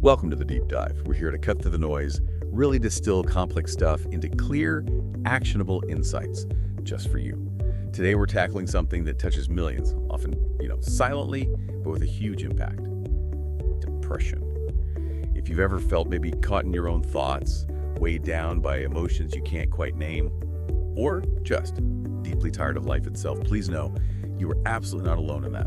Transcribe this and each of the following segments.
Welcome to the Deep Dive. We're here to cut through the noise, really distill complex stuff into clear, actionable insights just for you. Today we're tackling something that touches millions, often, silently, but with a huge impact. Depression. If you've ever felt maybe caught in your own thoughts, weighed down by emotions you can't quite name, or just deeply tired of life itself, please know you are absolutely not alone in that.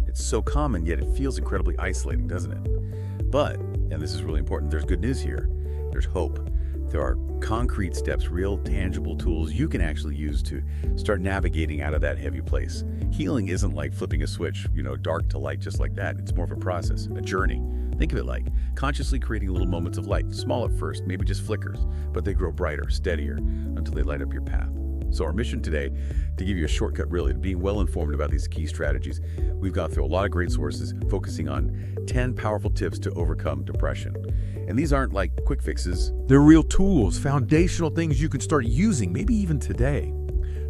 It's so common, yet it feels incredibly isolating, doesn't it? But, and this is really important, there's good news here. There's hope. There are concrete steps, real tangible tools you can actually use to start navigating out of that heavy place. Healing isn't like flipping a switch, dark to light just like that. It's more of a process, a journey. Think of it like consciously creating little moments of light, small at first, maybe just flickers, but they grow brighter, steadier, until they light up your path. So our mission today, to give you a shortcut really to being well informed about these key strategies, we've gone through a lot of great sources focusing on 10 powerful tips to overcome depression. And these aren't like quick fixes. They're real tools, foundational things you can start using, maybe even today,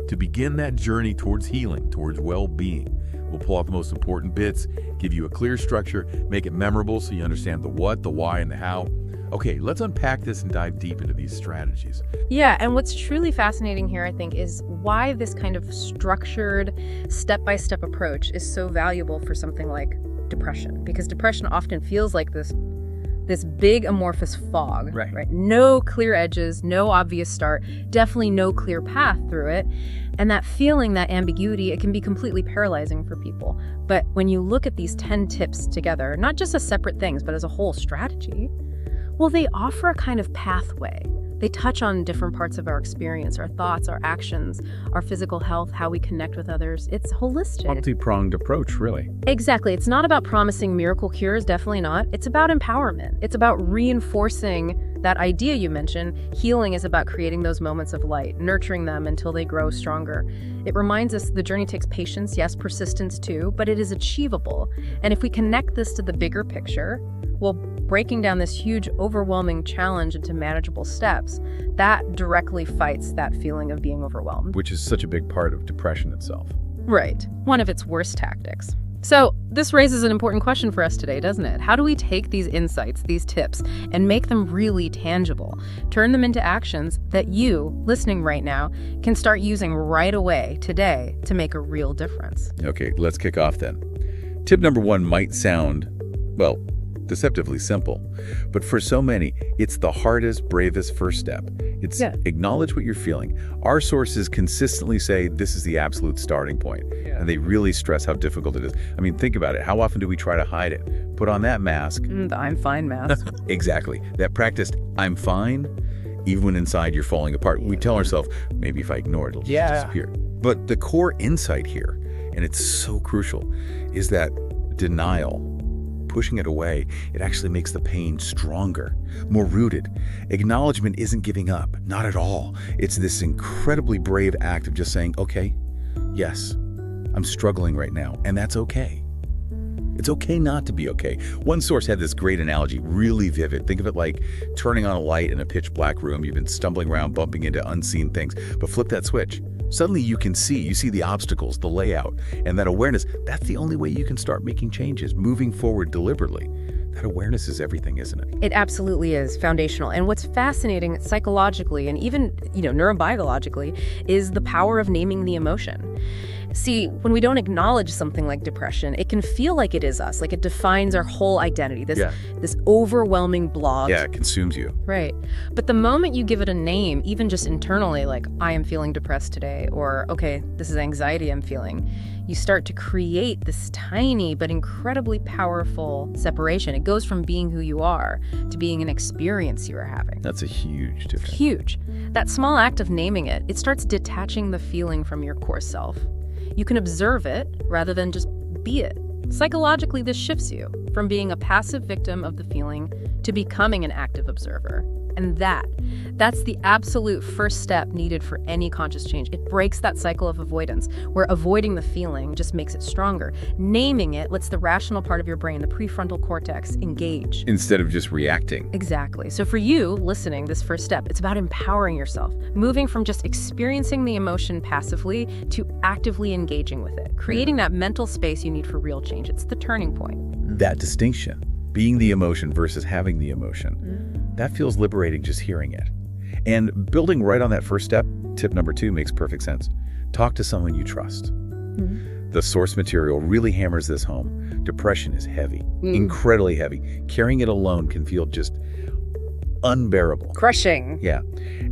to begin that journey towards healing, towards well-being. We'll pull out the most important bits, give you a clear structure, make it memorable so you understand the what, the why, and the how. Okay, let's unpack this and dive deep into these strategies. Yeah, and what's truly fascinating here, I think, is why this kind of structured, step-by-step approach is so valuable for something like depression. Because depression often feels like this big amorphous fog, right? No clear edges, no obvious start, definitely no clear path through it. And that feeling, that ambiguity, it can be completely paralyzing for people. But when you look at these 10 tips together, not just as separate things, but as a whole strategy, well, they offer a kind of pathway. They touch on different parts of our experience, our thoughts, our actions, our physical health, how we connect with others. It's holistic. Multi-pronged approach, really. Exactly. It's not about promising miracle cures, definitely not. It's about empowerment. It's about reinforcing that idea you mentioned. Healing is about creating those moments of light, nurturing them until they grow stronger. It reminds us the journey takes patience, yes, persistence too, but it is achievable. And if we connect this to the bigger picture, well, breaking down this huge, overwhelming challenge into manageable steps, that directly fights that feeling of being overwhelmed. Which is such a big part of depression itself. Right. One of its worst tactics. So this raises an important question for us today, doesn't it? How do we take these insights, these tips, and make them really tangible? Turn them into actions that you, listening right now, can start using right away, today, to make a real difference. Okay, let's kick off then. Tip number 1 might sound, deceptively simple, but for so many, it's the hardest, bravest first step. It's acknowledge what you're feeling. Our sources consistently say this is the absolute starting point, and they really stress how difficult it is. I mean, think about it. How often do we try to hide it? Put on that mask. The I'm fine mask. Exactly. That practiced I'm fine, even when inside you're falling apart. We tell ourselves, maybe if I ignore it, it'll just disappear. But the core insight here, and it's so crucial, is that denial, pushing it away, it actually makes the pain stronger, more rooted. Acknowledgement isn't giving up, not at all. It's this incredibly brave act of just saying, okay, yes, I'm struggling right now, and that's okay. It's okay not to be okay. One source had this great analogy, really vivid. Think of it like turning on a light in a pitch black room. You've been stumbling around, bumping into unseen things, but flip that switch. Suddenly you see the obstacles, the layout, and that awareness. That's the only way you can start making changes, moving forward deliberately. That awareness is everything, isn't it? It absolutely is foundational. And what's fascinating psychologically and even, neurobiologically is the power of naming the emotion. See, when we don't acknowledge something like depression, it can feel like it is us, like it defines our whole identity, this overwhelming blob. Yeah, it consumes you. Right. But the moment you give it a name, even just internally, like, I am feeling depressed today, or, okay, this is anxiety I'm feeling, you start to create this tiny but incredibly powerful separation. It goes from being who you are to being an experience you are having. That's a huge difference. Huge. That small act of naming it, it starts detaching the feeling from your core self. You can observe it rather than just be it. Psychologically, this shifts you from being a passive victim of the feeling to becoming an active observer. And that's the absolute first step needed for any conscious change. It breaks that cycle of avoidance, where avoiding the feeling just makes it stronger. Naming it lets the rational part of your brain, the prefrontal cortex, engage. Instead of just reacting. Exactly. So for you, listening, this first step, it's about empowering yourself, moving from just experiencing the emotion passively to actively engaging with it, creating that mental space you need for real change. It's the turning point. That distinction being the emotion versus having the emotion. That feels liberating just hearing it. And building right on that first step, tip number 2 makes perfect sense. Talk to someone you trust. The source material really hammers this home. Depression is heavy, incredibly heavy. Carrying it alone can feel just unbearable. Crushing. Yeah.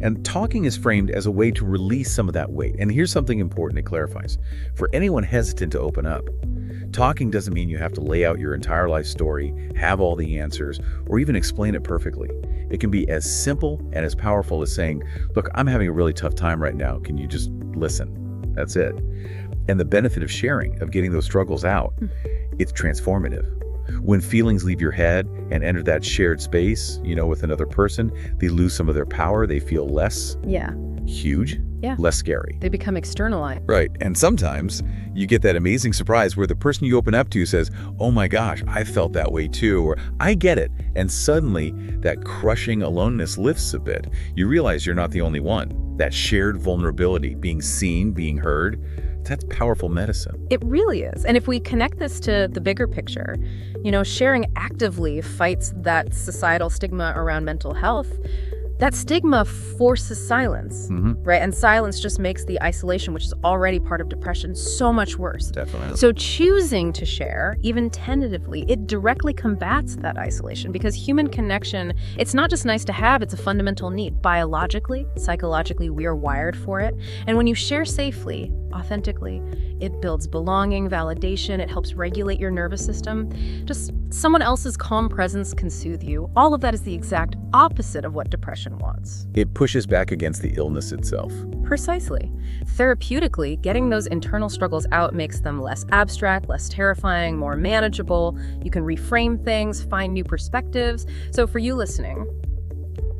And talking is framed as a way to release some of that weight. And here's something important it clarifies. For anyone hesitant to open up, talking doesn't mean you have to lay out your entire life story, have all the answers, or even explain it perfectly. It can be as simple and as powerful as saying, look, I'm having a really tough time right now. Can you just listen? That's it. And the benefit of sharing, of getting those struggles out, it's transformative. When feelings leave your head and enter that shared space, with another person, they lose some of their power. They feel less huge, less scary. They become externalized. Right. And sometimes you get that amazing surprise where the person you open up to says, oh my gosh, I felt that way too, or I get it. And suddenly that crushing aloneness lifts a bit. You realize you're not the only one. That shared vulnerability, being seen, being heard, that's powerful medicine. It really is. And if we connect this to the bigger picture, sharing actively fights that societal stigma around mental health. That stigma forces silence, right? And silence just makes the isolation, which is already part of depression, so much worse. Definitely. So choosing to share, even tentatively, it directly combats that isolation because human connection, it's not just nice to have, it's a fundamental need. Biologically, psychologically, we are wired for it. And when you share safely, authentically, it builds belonging, validation, it helps regulate your nervous system. Just someone else's calm presence can soothe you. All of that is the exact opposite of what depression wants. It pushes back against the illness itself. Precisely. Therapeutically, getting those internal struggles out makes them less abstract, less terrifying, more manageable. You can reframe things, find new perspectives. So for you listening,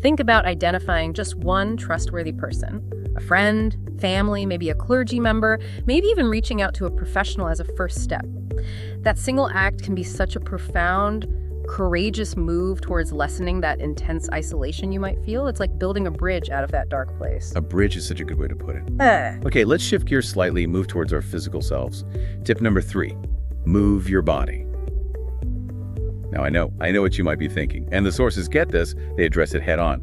think about identifying just one trustworthy person, a friend, family, maybe a clergy member, maybe even reaching out to a professional as a first step. That single act can be such a profound, courageous move towards lessening that intense isolation you might feel. It's like building a bridge out of that dark place. A bridge is such a good way to put it. Okay, let's shift gears slightly, move towards our physical selves. Tip number 3, move your body. Now, I know what you might be thinking, and the sources get this, they address it head on.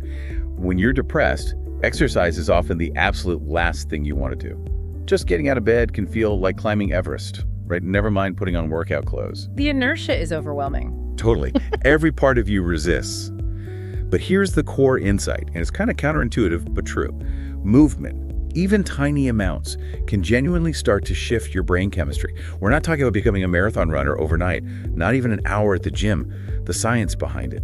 When you're depressed, exercise is often the absolute last thing you want to do. Just getting out of bed can feel like climbing Everest, right? Never mind putting on workout clothes. The inertia is overwhelming. Totally. Every part of you resists. But here's the core insight, and it's kind of counterintuitive, but true. Movement, even tiny amounts, can genuinely start to shift your brain chemistry. We're not talking about becoming a marathon runner overnight, not even an hour at the gym. The science behind it.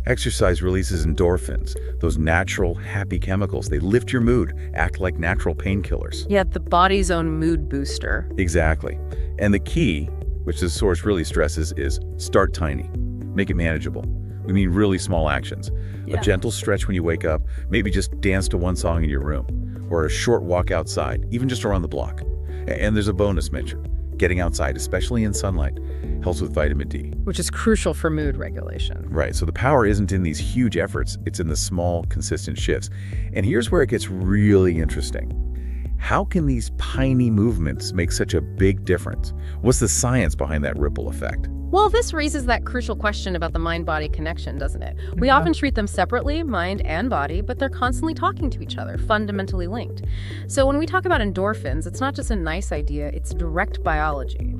Exercise releases endorphins, those natural, happy chemicals. They lift your mood, act like natural painkillers. Yeah, the body's own mood booster. Exactly. And the key, which the source really stresses, is start tiny. Make it manageable. We mean really small actions. A gentle stretch when you wake up, maybe just dance to one song in your room, or a short walk outside, even just around the block. And there's a bonus mention. Getting outside, especially in sunlight, helps with vitamin D. Which is crucial for mood regulation. Right, so the power isn't in these huge efforts, it's in the small, consistent shifts. And here's where it gets really interesting. How can these tiny movements make such a big difference? What's the science behind that ripple effect? Well, this raises that crucial question about the mind-body connection, doesn't it? We often treat them separately, mind and body, but they're constantly talking to each other, fundamentally linked. So when we talk about endorphins, it's not just a nice idea, it's direct biology.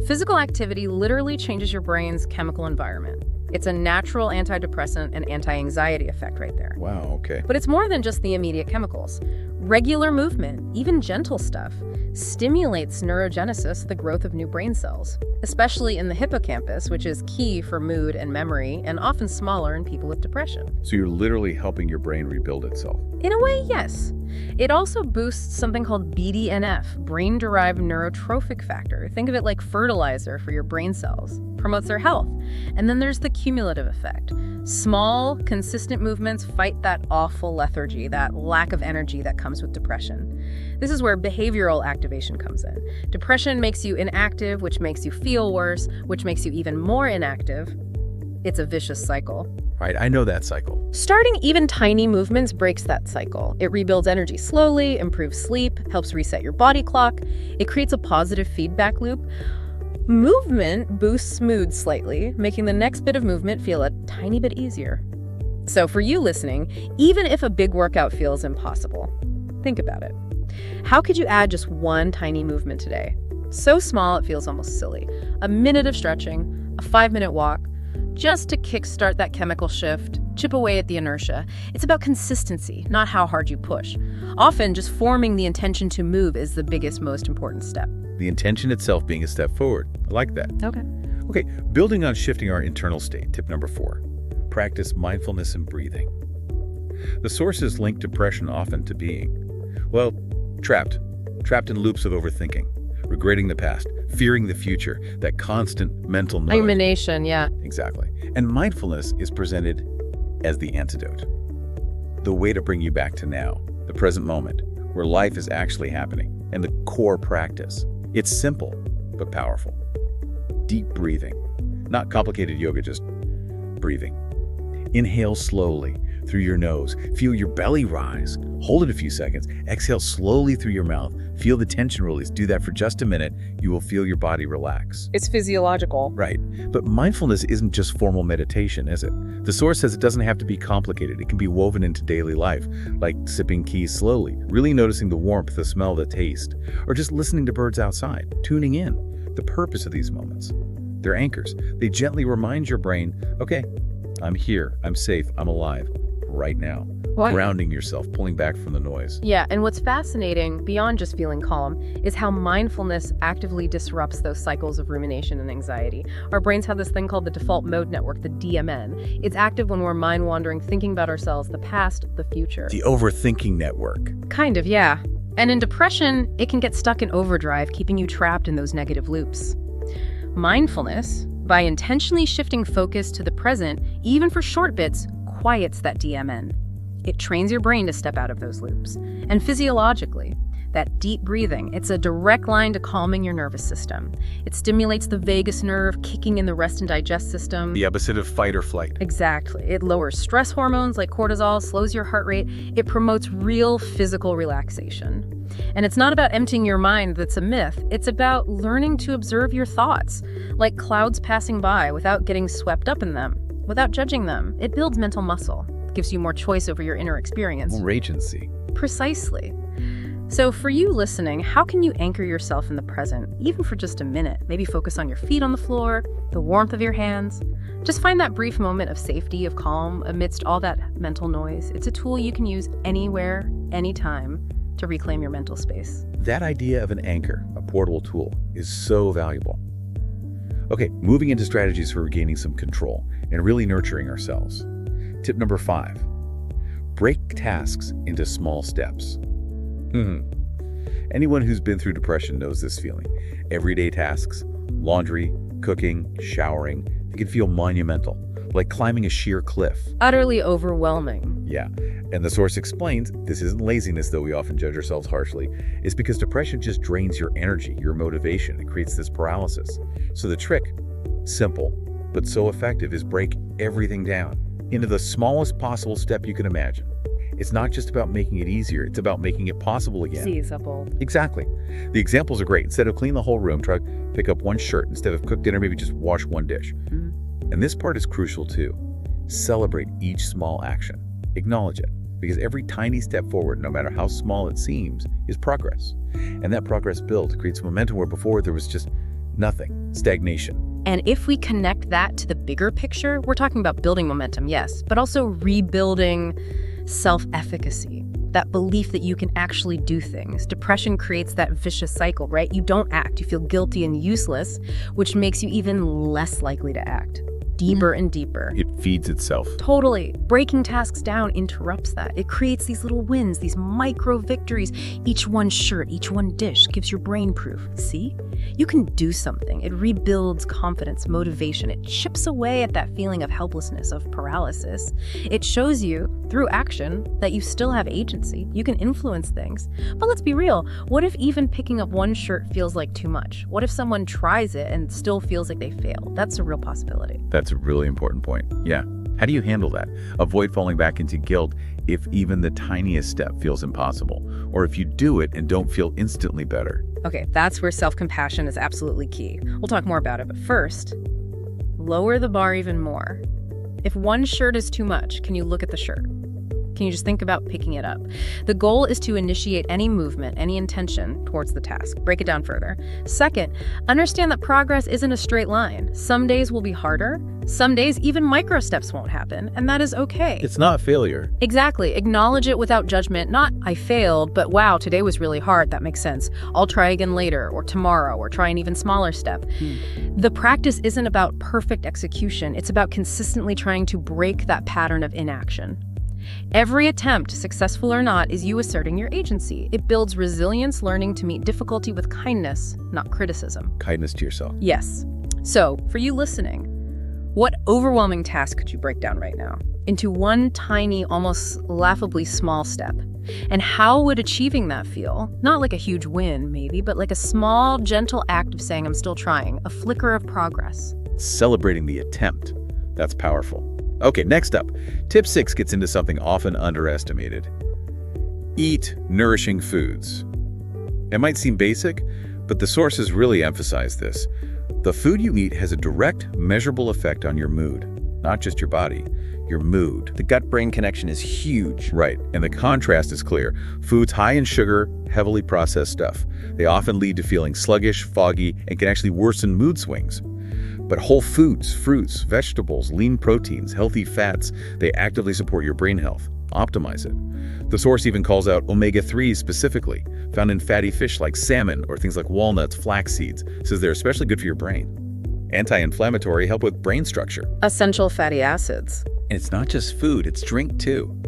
Physical activity literally changes your brain's chemical environment. It's a natural antidepressant and anti-anxiety effect right there. Wow, okay. But it's more than just the immediate chemicals. Regular movement, even gentle stuff, stimulates neurogenesis, the growth of new brain cells, especially in the hippocampus, which is key for mood and memory, and often smaller in people with depression. So you're literally helping your brain rebuild itself. In a way, yes. It also boosts something called BDNF, brain-derived neurotrophic factor. Think of it like fertilizer for your brain cells. Promotes their health. And then there's the cumulative effect. Small, consistent movements fight that awful lethargy, that lack of energy that comes with depression. This is where behavioral activation comes in. Depression makes you inactive, which makes you feel worse, which makes you even more inactive. It's a vicious cycle. Right, I know that cycle. Starting even tiny movements breaks that cycle. It rebuilds energy slowly, improves sleep, helps reset your body clock. It creates a positive feedback loop. Movement boosts mood slightly, making the next bit of movement feel a tiny bit easier. So for you listening, even if a big workout feels impossible, think about it. How could you add just one tiny movement today? So small it feels almost silly. A minute of stretching, a 5-minute walk, just to kickstart that chemical shift, chip away at the inertia. It's about consistency, not how hard you push. Often, just forming the intention to move is the biggest, most important step. The intention itself being a step forward. I like that. Okay, building on shifting our internal state, tip number 4. Practice mindfulness and breathing. The sources link depression often to being, well, trapped in loops of overthinking, regretting the past, fearing the future, that constant mental noise. Rumination, yeah. Exactly. And mindfulness is presented as the antidote. The way to bring you back to now, the present moment, where life is actually happening, and the core practice. It's simple, but powerful. Deep breathing. Not complicated yoga, just breathing. Inhale slowly through your nose. Feel your belly rise. Hold it a few seconds. Exhale slowly through your mouth. Feel the tension release. Do that for just a minute. You will feel your body relax. It's physiological. Right. But mindfulness isn't just formal meditation, is it? The source says it doesn't have to be complicated. It can be woven into daily life, like sipping tea slowly, really noticing the warmth, the smell, the taste, or just listening to birds outside, tuning in. The purpose of these moments. They're anchors. They gently remind your brain, okay, I'm here, I'm safe, I'm alive, right now. What? Grounding yourself, pulling back from the noise. Yeah, and what's fascinating, beyond just feeling calm, is how mindfulness actively disrupts those cycles of rumination and anxiety. Our brains have this thing called the default mode network, the DMN. It's active when we're mind-wandering, thinking about ourselves, the past, the future. The overthinking network. Kind of, yeah. And in depression, it can get stuck in overdrive, keeping you trapped in those negative loops. Mindfulness, by intentionally shifting focus to the present, even for short bits, quiets that DMN. It trains your brain to step out of those loops. And physiologically, that deep breathing, it's a direct line to calming your nervous system. It stimulates the vagus nerve, kicking in the rest and digest system. The opposite of fight or flight. Exactly. It lowers stress hormones like cortisol, slows your heart rate. It promotes real physical relaxation. And it's not about emptying your mind that's a myth. It's about learning to observe your thoughts, like clouds passing by without getting swept up in them, without judging them. It builds mental muscle, gives you more choice over your inner experience. More agency. Precisely. So for you listening, how can you anchor yourself in the present, even for just a minute? Maybe focus on your feet on the floor, the warmth of your hands. Just find that brief moment of safety, of calm, amidst all that mental noise. It's a tool you can use anywhere, anytime, to reclaim your mental space. That idea of an anchor, a portable tool, is so valuable. Okay, moving into strategies for regaining some control and really nurturing ourselves. Tip number 5, break tasks into small steps. Anyone who's been through depression knows this feeling. Everyday tasks, laundry, cooking, showering, they can feel monumental, like climbing a sheer cliff. Utterly overwhelming. Yeah, and the source explains this isn't laziness, though we often judge ourselves harshly. It's because depression just drains your energy, your motivation. It creates this paralysis. So the trick, simple, but so effective, is break everything down into the smallest possible step you can imagine. It's not just about making it easier, it's about making it possible again. Feasible. Exactly. The examples are great. Instead of cleaning the whole room, try to pick up one shirt. Instead of cook dinner, maybe just wash one dish. And this part is crucial too. Celebrate each small action. Acknowledge it, because every tiny step forward, no matter how small it seems, is progress. And that progress builds, creates momentum where before there was just nothing, stagnation. And if we connect that to the bigger picture, we're talking about building momentum, yes, but also rebuilding self-efficacy, that belief that you can actually do things. Depression creates that vicious cycle, right? You don't act, you feel guilty and useless, which makes you even less likely to act. Deeper and deeper. It feeds itself. Totally. Breaking tasks down interrupts that. It creates these little wins, these micro victories. Each one shirt, each one dish gives your brain proof. See? You can do something. It rebuilds confidence, motivation. It chips away at that feeling of helplessness, of paralysis. It shows you, through action, that you still have agency. You can influence things. But let's be real. What if even picking up one shirt feels like too much? What if someone tries it and still feels like they failed? That's a real possibility. That's a really important point. Yeah. How do you handle that? Avoid falling back into guilt if even the tiniest step feels impossible, or if you do it and don't feel instantly better. Okay, that's where self-compassion is absolutely key. We'll talk more about it, but first, lower the bar even more. If one shirt is too much, can you look at the shirt? Can you just think about picking it up? The goal is to initiate any movement, any intention towards the task. Break it down further. Second, understand that progress isn't a straight line. Some days will be harder. Some days even micro steps won't happen, and that is okay. It's not failure. Exactly. Acknowledge it without judgment. Not, I failed, but wow, today was really hard. That makes sense. I'll try again later, or tomorrow, or try an even smaller step. The practice isn't about perfect execution. It's about consistently trying to break that pattern of inaction. Every attempt, successful or not, is you asserting your agency. It builds resilience, learning to meet difficulty with kindness, not criticism. Kindness to yourself. Yes. So, for you listening, what overwhelming task could you break down right now into one tiny, almost laughably small step? And how would achieving that feel? Not like a huge win, maybe, but like a small, gentle act of saying, I'm still trying, a flicker of progress. Celebrating the attempt. That's powerful. Okay, next up, tip 6 gets into something often underestimated. Eat nourishing foods. It might seem basic, but the sources really emphasize this. The food you eat has a direct, measurable effect on your mood, not just your body, your mood. The gut-brain connection is huge. Right, and the contrast is clear. Foods high in sugar, heavily processed stuff. They often lead to feeling sluggish, foggy, and can actually worsen mood swings. But whole foods, fruits, vegetables, lean proteins, healthy fats, they actively support your brain health. Optimize it. The source even calls out omega-3s specifically, found in fatty fish like salmon or things like walnuts, flax seeds, says they're especially good for your brain. Anti-inflammatory, help with brain structure. Essential fatty acids. And it's not just food, it's drink too.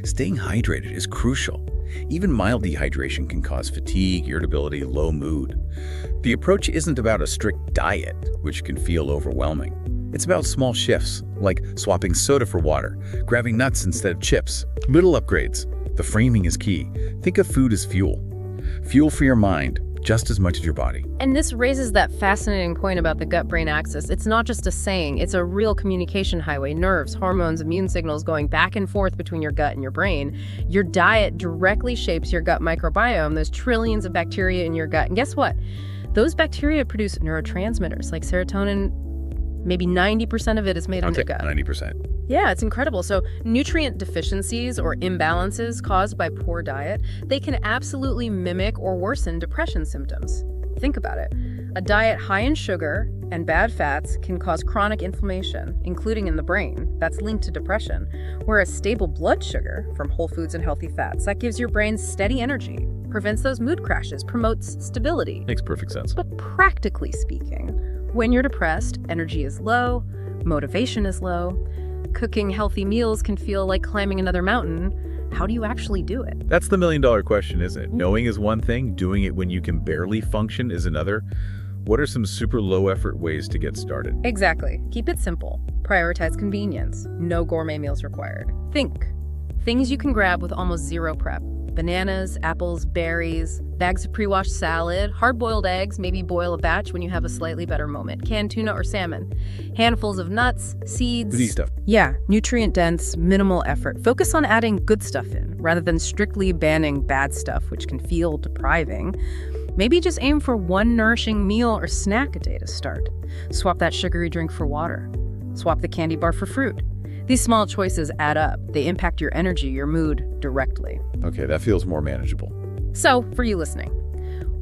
Staying hydrated is crucial. Even mild dehydration can cause fatigue, irritability, low mood. The approach isn't about a strict diet, which can feel overwhelming. It's about small shifts, like swapping soda for water, grabbing nuts instead of chips, little upgrades. The framing is key. Think of food as fuel. Fuel for your mind, just as much as your body. And this raises that fascinating point about the gut-brain axis. It's not just a saying, it's a real communication highway. Nerves, hormones, immune signals going back and forth between your gut and your brain. Your diet directly shapes your gut microbiome. There's trillions of bacteria in your gut. And guess what? Those bacteria produce neurotransmitters like serotonin. Maybe 90% of it is made in your gut. 90%. Yeah, it's incredible. So nutrient deficiencies or imbalances caused by poor diet, they can absolutely mimic or worsen depression symptoms. Think about it. A diet high in sugar and bad fats can cause chronic inflammation, including in the brain. That's linked to depression. Whereas stable blood sugar from whole foods and healthy fats, that gives your brain steady energy, prevents those mood crashes, promotes stability. Makes perfect sense. But practically speaking, when you're depressed, energy is low, motivation is low, cooking healthy meals can feel like climbing another mountain. How do you actually do it? That's the million-dollar question, isn't it? Knowing is one thing, doing it when you can barely function is another. What are some super low-effort ways to get started? Exactly. Keep it simple. Prioritize convenience. No gourmet meals required. Think. Things you can grab with almost zero prep. Bananas, apples, berries, bags of pre-washed salad, hard-boiled eggs, maybe boil a batch when you have a slightly better moment, canned tuna or salmon, handfuls of nuts, seeds. Easy stuff. Yeah, nutrient-dense, minimal effort. Focus on adding good stuff in, rather than strictly banning bad stuff, which can feel depriving. Maybe just aim for one nourishing meal or snack a day to start. Swap that sugary drink for water. Swap the candy bar for fruit. These small choices add up. They impact your energy, your mood directly. Okay, that feels more manageable. So, for you listening,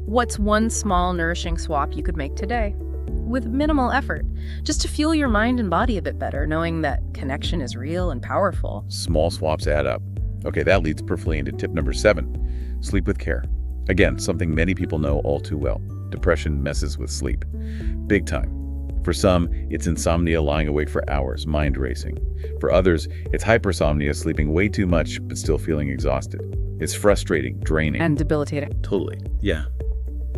what's one small, nourishing swap you could make today? With minimal effort, just to fuel your mind and body a bit better, knowing that connection is real and powerful. Small swaps add up. Okay, that leads perfectly into tip number 7, sleep with care. Again, something many people know all too well. Depression messes with sleep. Big time. For some, it's insomnia, lying awake for hours, mind racing. For others, it's hypersomnia, sleeping way too much but still feeling exhausted. It's frustrating, draining. And debilitating. Totally. Yeah.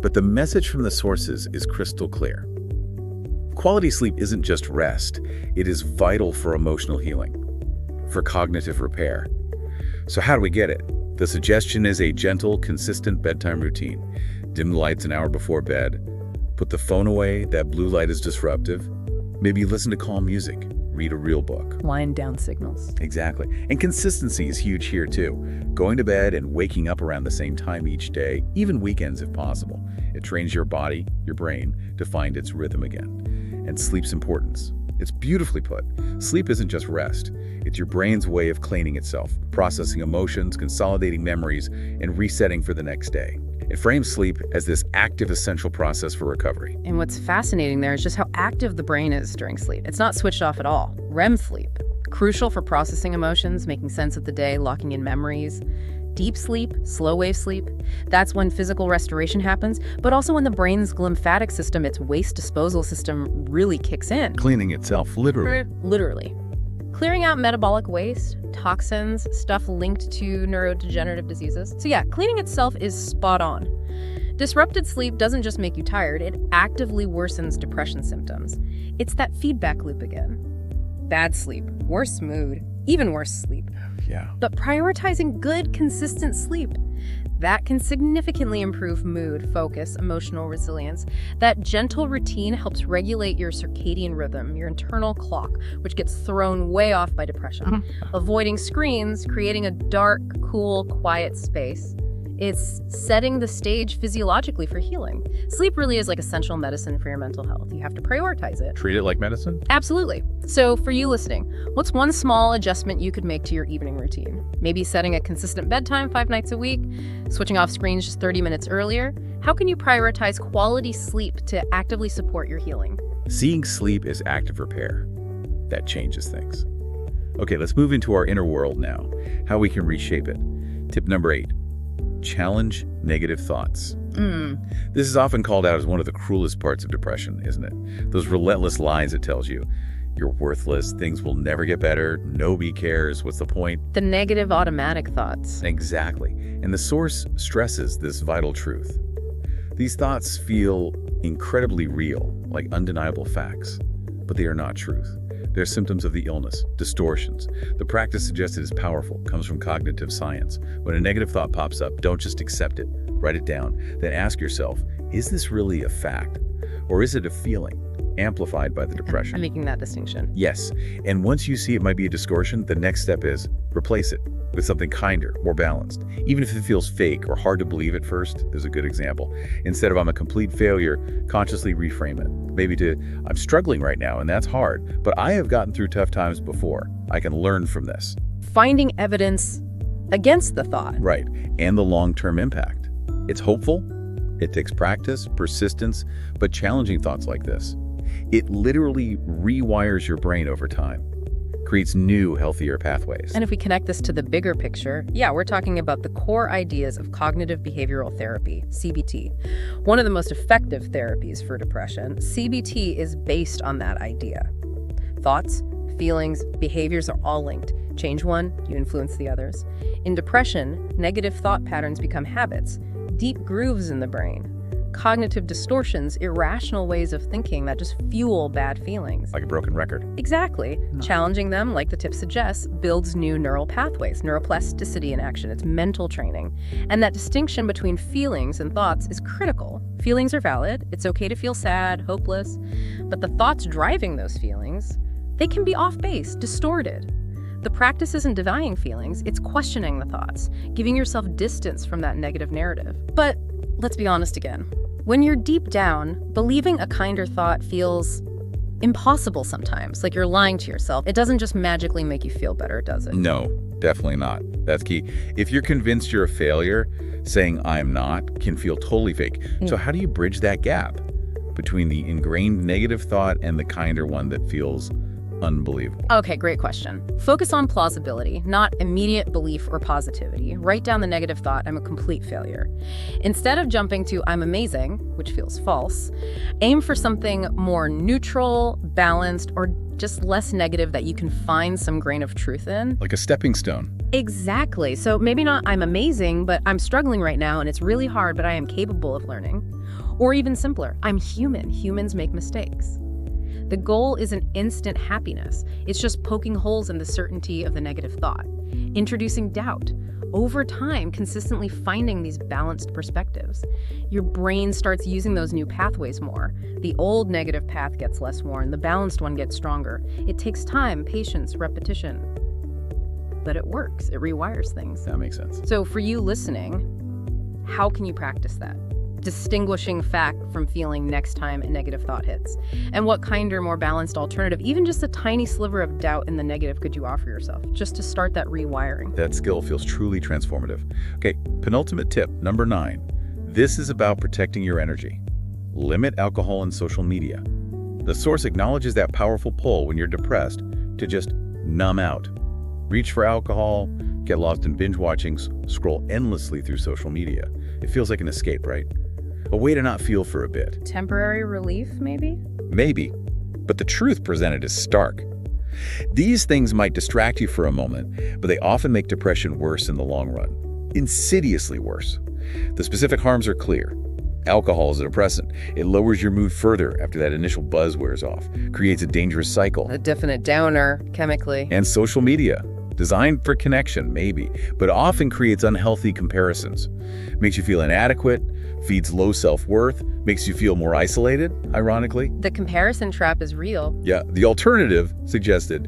But the message from the sources is crystal clear. Quality sleep isn't just rest. It is vital for emotional healing, for cognitive repair. So how do we get it? The suggestion is a gentle, consistent bedtime routine. Dim the lights an hour before bed. Put the phone away, that blue light is disruptive. Maybe listen to calm music. read a real book. Wind down signals. Exactly. And consistency is huge here too. Going to bed and waking up around the same time each day, even weekends if possible. It trains your body, your brain, to find its rhythm again. And sleep's importance. It's beautifully put. Sleep isn't just rest. It's your brain's way of cleaning itself, processing emotions, consolidating memories, and resetting for the next day. It frames sleep as this active, essential process for recovery. And what's fascinating there is just how active the brain is during sleep. It's not switched off at all. REM sleep, crucial for processing emotions, making sense of the day, locking in memories. Deep sleep, slow wave sleep, that's when physical restoration happens, but also when the brain's lymphatic system, its waste disposal system, really kicks in. Cleaning itself, literally. Literally. Clearing out metabolic waste, toxins, stuff linked to neurodegenerative diseases. So yeah, cleaning itself is spot on. Disrupted sleep doesn't just make you tired, it actively worsens depression symptoms. It's that feedback loop again. Bad sleep, worse mood, even worse sleep. Yeah. But prioritizing good, consistent sleep, that can significantly improve mood, focus, emotional resilience. That gentle routine helps regulate your circadian rhythm, your internal clock, which gets thrown way off by depression. Avoiding screens, creating a dark, cool, quiet space. It's setting the stage physiologically for healing. Sleep really is like essential medicine for your mental health. You have to prioritize it. Treat it like medicine? Absolutely. So for you listening, what's one small adjustment you could make to your evening routine? Maybe setting a consistent bedtime 5 nights a week, switching off screens just 30 minutes earlier. How can you prioritize quality sleep to actively support your healing? Seeing sleep as active repair. That changes things. Okay, let's move into our inner world now, how we can reshape it. Tip number 8. Challenge negative thoughts. This is often called out as one of the cruelest parts of depression, isn't it? Those relentless lies it tells you. You're worthless, things will never get better, nobody cares, what's the point? The negative automatic thoughts. Exactly. And the source stresses this vital truth. These thoughts feel incredibly real, like undeniable facts, but they are not truth. They're symptoms of the illness, distortions. The practice suggested is powerful, comes from cognitive science. When a negative thought pops up, don't just accept it, write it down, then ask yourself, is this really a fact? Or is it a feeling, amplified by the depression? I'm making that distinction. Yes, and once you see it might be a distortion, the next step is replace it with something kinder, more balanced. Even if it feels fake or hard to believe at first, there's a good example. Instead of I'm a complete failure, consciously reframe it. Maybe to I'm struggling right now and that's hard, but I have gotten through tough times before. I can learn from this. Finding evidence against the thought. Right, and the long-term impact. It's hopeful, it takes practice, persistence, but challenging thoughts like this, it literally rewires your brain over time. Creates new, healthier pathways. And if we connect this to the bigger picture, yeah, we're talking about the core ideas of cognitive behavioral therapy, CBT. One of the most effective therapies for depression, CBT is based on that idea. Thoughts, feelings, behaviors are all linked. Change one, you influence the others. In depression, negative thought patterns become habits, deep grooves in the brain. Cognitive distortions, irrational ways of thinking that just fuel bad feelings. Like a broken record. Exactly. Challenging them, like the tip suggests, builds new neural pathways, neuroplasticity in action. It's mental training. And that distinction between feelings and thoughts is critical. Feelings are valid. It's okay to feel sad, hopeless. But the thoughts driving those feelings, they can be off base, distorted. The practice isn't denying feelings, it's questioning the thoughts, giving yourself distance from that negative narrative. But let's be honest again. When you're deep down, believing a kinder thought feels impossible sometimes, like you're lying to yourself. It doesn't just magically make you feel better, does it? No, definitely not. That's key. If you're convinced you're a failure, saying I'm not can feel totally fake. So how do you bridge that gap between the ingrained negative thought and the kinder one that feels unbelievable? Okay, great question. Focus on plausibility, not immediate belief or positivity. Write down the negative thought, I'm a complete failure. Instead of jumping to I'm amazing, which feels false, aim for something more neutral, balanced, or just less negative that you can find some grain of truth in. Like a stepping stone. Exactly. So maybe not I'm amazing, but I'm struggling right now and it's really hard, but I am capable of learning. Or even simpler, I'm human. Humans make mistakes. The goal isn't instant happiness. It's just poking holes in the certainty of the negative thought, introducing doubt, over time, consistently finding these balanced perspectives. Your brain starts using those new pathways more. The old negative path gets less worn, the balanced one gets stronger. It takes time, patience, repetition. But it works. It rewires things. That makes sense. So for you listening, how can you practice that? Distinguishing fact from feeling next time a negative thought hits. And what kinder, more balanced alternative, even just a tiny sliver of doubt in the negative, could you offer yourself just to start that rewiring? That skill feels truly transformative. Okay, penultimate tip, number 9. This is about protecting your energy. Limit alcohol and social media. The source acknowledges that powerful pull when you're depressed to just numb out. Reach for alcohol, get lost in binge watching, scroll endlessly through social media. It feels like an escape, right? A way to not feel for a bit. Temporary relief, maybe? Maybe, but the truth presented is stark. These things might distract you for a moment, but they often make depression worse in the long run. Insidiously worse. The specific harms are clear. Alcohol is a depressant. It lowers your mood further after that initial buzz wears off, creates a dangerous cycle. A definite downer, chemically. And social media, designed for connection, maybe, but often creates unhealthy comparisons. Makes you feel inadequate, feeds low self-worth, makes you feel more isolated, ironically. The comparison trap is real. Yeah, the alternative, suggested,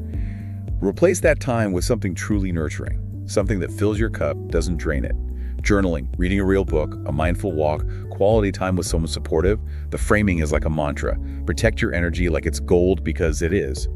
replace that time with something truly nurturing, something that fills your cup, doesn't drain it. Journaling, reading a real book, a mindful walk, quality time with someone supportive. The framing is like a mantra. Protect your energy like it's gold because it is.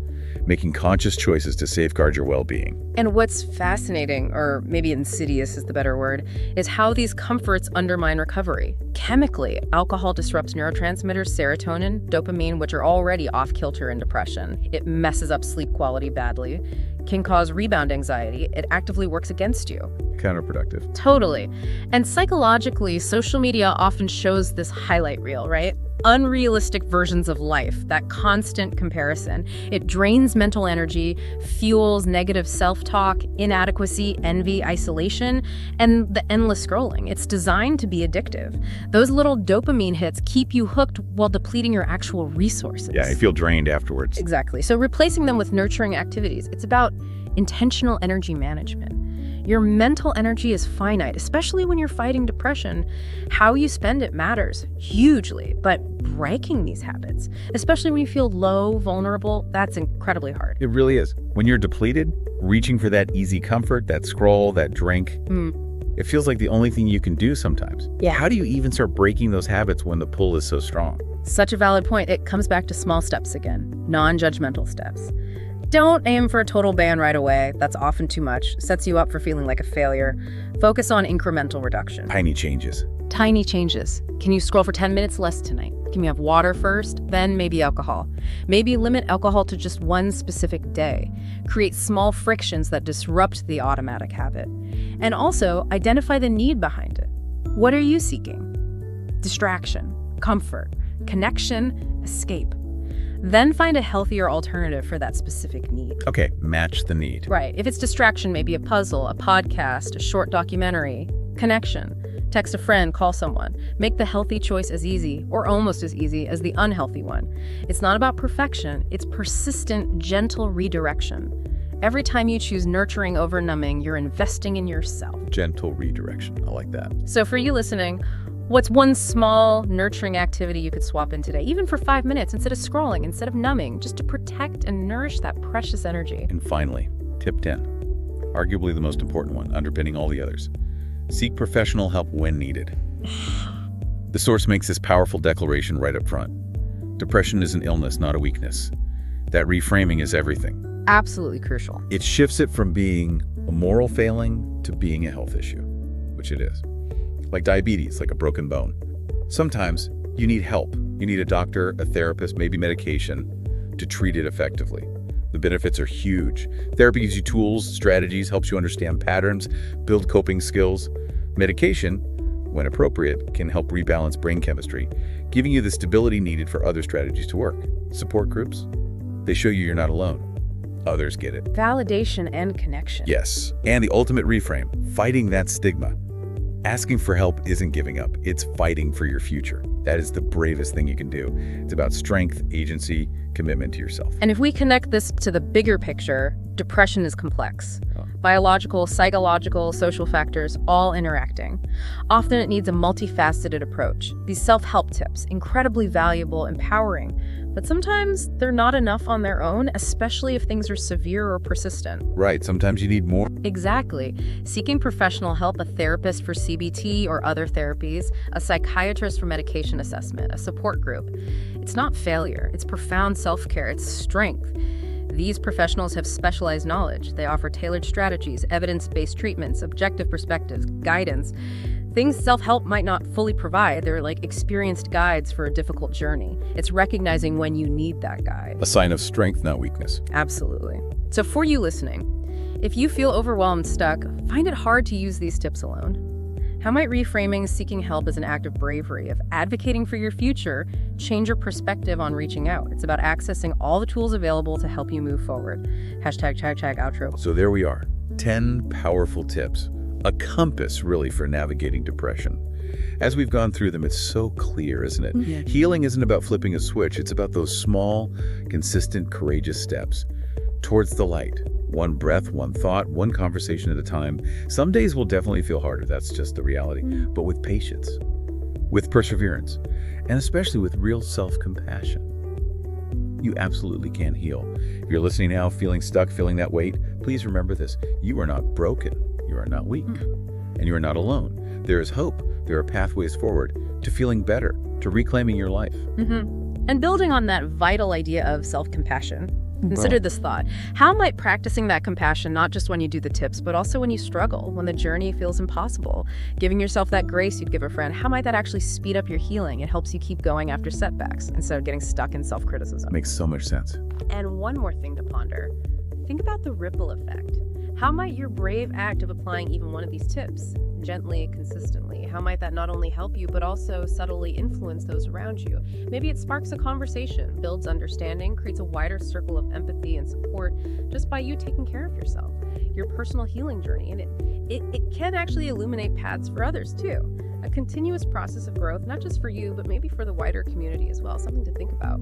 Making conscious choices to safeguard your well-being. And what's fascinating, or maybe insidious is the better word, is how these comforts undermine recovery. Chemically, alcohol disrupts neurotransmitters serotonin, dopamine, which are already off-kilter in depression. It messes up sleep quality badly, can cause rebound anxiety. It actively works against you. Counterproductive. Totally. And psychologically, social media often shows this highlight reel, right? Unrealistic versions of life, that constant comparison. It drains mental energy, fuels negative self-talk, inadequacy, envy, isolation, and the endless scrolling. It's designed to be addictive. Those little dopamine hits keep you hooked while depleting your actual resources. Yeah, you feel drained afterwards. Exactly. So replacing them with nurturing activities. It's about intentional energy management. Your mental energy is finite, especially when you're fighting depression. How you spend it matters hugely, but breaking these habits, especially when you feel low, vulnerable, that's incredibly hard. It really is. When you're depleted, reaching for that easy comfort, that scroll, that drink, it feels like the only thing you can do sometimes. Yeah. How do you even start breaking those habits when the pull is so strong? Such a valid point. It comes back to small steps again, non-judgmental steps. Don't aim for a total ban right away. That's often too much. Sets you up for feeling like a failure. Focus on incremental reduction. Tiny changes. Tiny changes. Can you scroll for 10 minutes less tonight? Can you have water first, then maybe alcohol? Maybe limit alcohol to just one specific day. Create small frictions that disrupt the automatic habit. And also, identify the need behind it. What are you seeking? Distraction, comfort, connection, escape. Then find a healthier alternative for that specific need. Okay, match the need. Right. If it's distraction, maybe a puzzle, a podcast, a short documentary. Connection. Text a friend, call someone. Make the healthy choice as easy, or almost as easy, as the unhealthy one. It's not about perfection. It's persistent, gentle redirection. Every time you choose nurturing over numbing, you're investing in yourself. Gentle redirection. I like that. So for you listening, what's one small, nurturing activity you could swap in today, even for 5 minutes, instead of scrolling, instead of numbing, just to protect and nourish that precious energy? And finally, tip 10, arguably the most important one, underpinning all the others. Seek professional help when needed. The source makes this powerful declaration right up front. Depression is an illness, not a weakness. That reframing is everything. Absolutely crucial. It shifts it from being a moral failing to being a health issue, which it is. Like diabetes, like a broken bone. Sometimes you need help. You need a doctor, a therapist, maybe medication to treat it effectively. The benefits are huge. Therapy gives you tools, strategies, helps you understand patterns, build coping skills. Medication, when appropriate, can help rebalance brain chemistry, giving you the stability needed for other strategies to work. Support groups, they show you you're not alone. Others get it. Validation and connection. Yes, and the ultimate reframe, fighting that stigma. Asking for help isn't giving up, it's fighting for your future. That is the bravest thing you can do. It's about strength, agency, commitment to yourself. And if we connect this to the bigger picture, depression is complex. Biological, psychological, social factors, all interacting. Often it needs a multifaceted approach. These self-help tips, incredibly valuable, empowering, but sometimes they're not enough on their own, especially if things are severe or persistent. Right, sometimes you need more. Exactly. Seeking professional help, a therapist for CBT or other therapies, a psychiatrist for medication assessment, a support group. It's not failure, it's profound self-care, it's strength. These professionals have specialized knowledge. They offer tailored strategies, evidence-based treatments, objective perspectives, guidance. Things self-help might not fully provide. They're like experienced guides for a difficult journey. It's recognizing when you need that guide. A sign of strength, not weakness. Absolutely. So for you listening, if you feel overwhelmed, stuck, find it hard to use these tips alone, how might reframing seeking help as an act of bravery, of advocating for your future, change your perspective on reaching out? It's about accessing all the tools available to help you move forward. #outro. So there we are, 10 powerful tips, a compass really for navigating depression. As we've gone through them, it's so clear, isn't it? Yeah. Healing isn't about flipping a switch, it's about those small, consistent, courageous steps towards the light. One breath, one thought, one conversation at a time. Some days will definitely feel harder, that's just the reality. But with patience, with perseverance, and especially with real self-compassion, you absolutely can heal. If you're listening now, feeling stuck, feeling that weight, please remember this. You are not broken. You are not weak. And you are not alone. There is hope. There are pathways forward to feeling better, to reclaiming your life. And building on that vital idea of self-compassion, consider this thought. How might practicing that compassion, not just when you do the tips, but also when you struggle, when the journey feels impossible, giving yourself that grace you'd give a friend, how might that actually speed up your healing? It helps you keep going after setbacks instead of getting stuck in self-criticism. Makes so much sense. And one more thing to ponder. Think about the ripple effect. How might your brave act of applying even one of these tips, gently, consistently, how might that not only help you, but also subtly influence those around you? Maybe it sparks a conversation, builds understanding, creates a wider circle of empathy and support just by you taking care of yourself, your personal healing journey. And it can actually illuminate paths for others too. A continuous process of growth, not just for you, but maybe for the wider community as well. Something to think about.